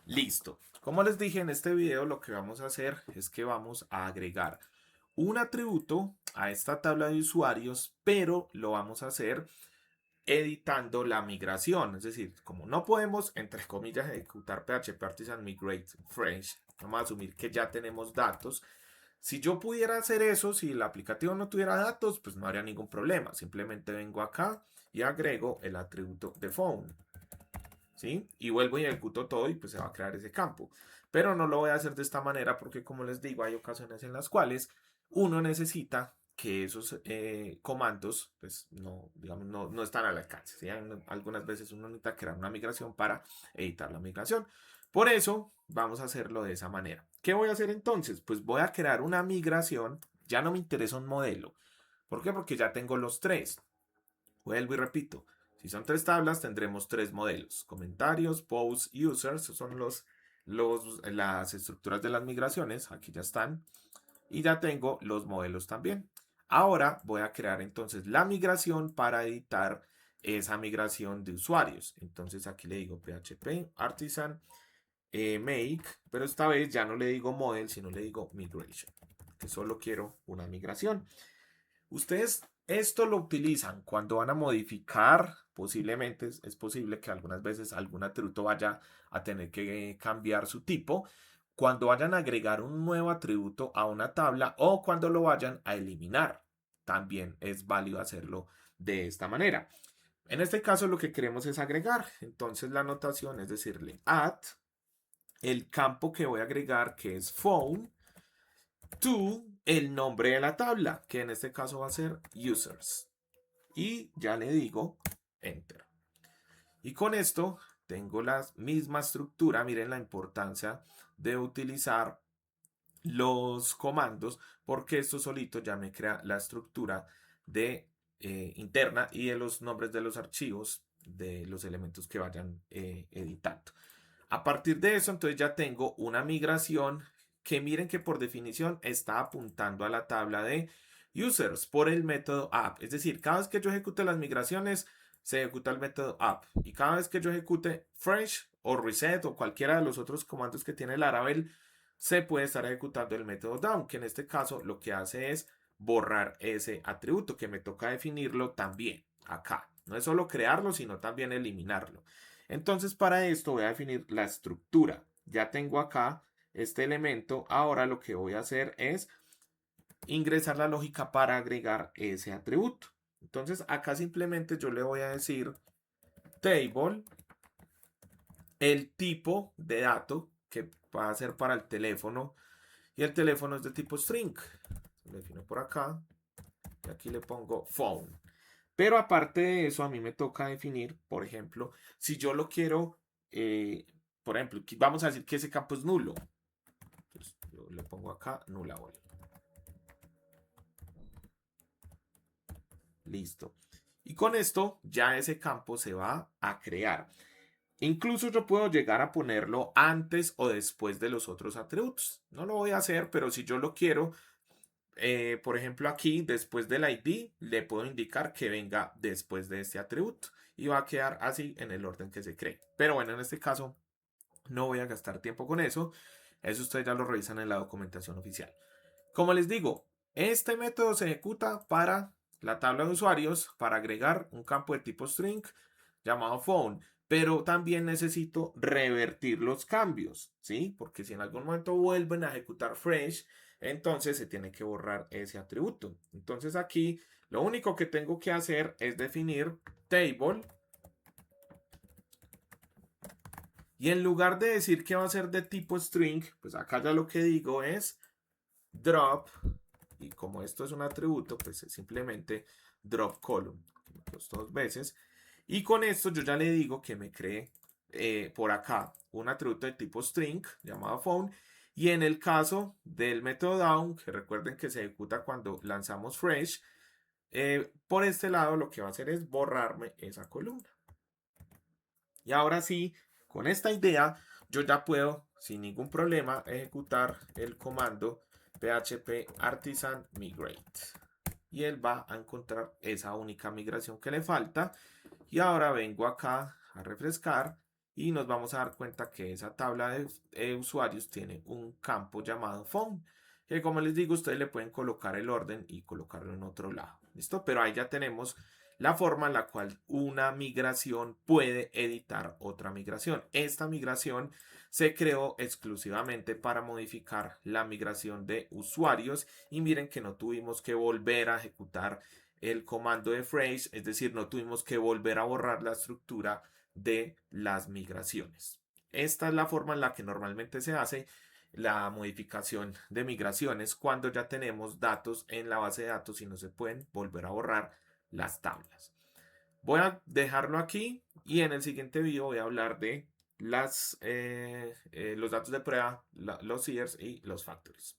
Listo. Como les dije en este video, lo que vamos a hacer es que vamos a agregar un atributo a esta tabla de usuarios, pero lo vamos a hacer editando la migración. Es decir, como no podemos, entre comillas, ejecutar PHP Artisan Migrate Fresh, vamos a asumir que ya tenemos datos. Si yo pudiera hacer eso, si el aplicativo no tuviera datos, pues no habría ningún problema. Simplemente vengo acá y agrego el atributo de phone. ¿Sí? Y vuelvo y ejecuto todo y pues se va a crear ese campo. Pero no lo voy a hacer de esta manera porque como les digo, hay ocasiones en las cuales uno necesita que esos comandos pues no, digamos, no están al alcance. ¿Sí? Algunas veces uno necesita crear una migración para editar la migración. Por eso vamos a hacerlo de esa manera. ¿Qué voy a hacer entonces? Pues voy a crear una migración. Ya no me interesa un modelo. ¿Por qué? Porque ya tengo los tres. Vuelvo y repito. Si son tres tablas, tendremos tres modelos. Comentarios, posts, users, son las estructuras de las migraciones. Aquí ya están. Y ya tengo los modelos también. Ahora voy a crear entonces la migración para editar esa migración de usuarios. Entonces aquí le digo PHP Artisan make, pero esta vez ya no le digo model, sino le digo migration, que solo quiero una migración. Ustedes esto lo utilizan cuando van a modificar, posiblemente es posible que algunas veces algún atributo vaya a tener que cambiar su tipo, cuando vayan a agregar un nuevo atributo a una tabla o cuando lo vayan a eliminar. También es válido hacerlo de esta manera. En este caso lo que queremos es agregar, entonces la anotación es decirle add el campo que voy a agregar que es phone to el nombre de la tabla, que en este caso va a ser users. Y ya le digo enter. Y con esto tengo la misma estructura. Miren la importancia de utilizar los comandos porque esto solito ya me crea la estructura de interna y de los nombres de los archivos de los elementos que vayan editando. A partir de eso, entonces ya tengo una migración que miren que por definición está apuntando a la tabla de users por el método app. Es decir, cada vez que yo ejecute las migraciones, se ejecuta el método app. Y cada vez que yo ejecute fresh o reset o cualquiera de los otros comandos que tiene Laravel, se puede estar ejecutando el método down, que en este caso lo que hace es borrar ese atributo que me toca definirlo también acá. No es solo crearlo, sino también eliminarlo. Entonces para esto voy a definir la estructura. Ya tengo acá este elemento. Ahora lo que voy a hacer es ingresar la lógica para agregar ese atributo. Entonces acá simplemente yo le voy a decir table, el tipo de dato que va a ser para el teléfono y el teléfono es de tipo string. Lo defino por acá y aquí le pongo phone. Pero aparte de eso, a mí me toca definir, por ejemplo, si yo lo quiero, eh, por ejemplo, vamos a decir que ese campo es nulo. Entonces, yo le pongo acá nullable. Listo. Y con esto ya ese campo se va a crear. Incluso yo puedo llegar a ponerlo antes o después de los otros atributos. No lo voy a hacer, pero si yo lo quiero, por ejemplo, aquí después del ID le puedo indicar que venga después de este atributo y va a quedar así en el orden que se cree. Pero bueno, en este caso no voy a gastar tiempo con eso. Eso ustedes ya lo revisan en la documentación oficial. Como les digo, este método se ejecuta para la tabla de usuarios para agregar un campo de tipo string llamado phone, pero también necesito revertir los cambios, ¿sí? Porque si en algún momento vuelven a ejecutar fresh, entonces se tiene que borrar ese atributo. Entonces aquí lo único que tengo que hacer es definir table y en lugar de decir que va a ser de tipo string, pues acá ya lo que digo es drop y como esto es un atributo, pues es simplemente drop column, dos veces. Y con esto yo ya le digo que me cree por acá un atributo de tipo string llamado phone. Y en el caso del método down, que recuerden que se ejecuta cuando lanzamos fresh, por este lado lo que va a hacer es borrarme esa columna. Y ahora sí, con esta idea, yo ya puedo sin ningún problema ejecutar el comando php artisan migrate. Y él va a encontrar esa única migración que le falta. Y ahora vengo acá a refrescar y nos vamos a dar cuenta que esa tabla de usuarios tiene un campo llamado phone, que como les digo, ustedes le pueden colocar el orden y colocarlo en otro lado. ¿Listo? Pero ahí ya tenemos la forma en la cual una migración puede editar otra migración. Esta migración se creó exclusivamente para modificar la migración de usuarios y miren que no tuvimos que volver a ejecutar el comando de phrase, es decir, no tuvimos que volver a borrar la estructura de las migraciones. Esta es la forma en la que normalmente se hace la modificación de migraciones cuando ya tenemos datos en la base de datos y no se pueden volver a borrar las tablas. Voy a dejarlo aquí y en el siguiente video voy a hablar de los datos de prueba, los seeders y los factores.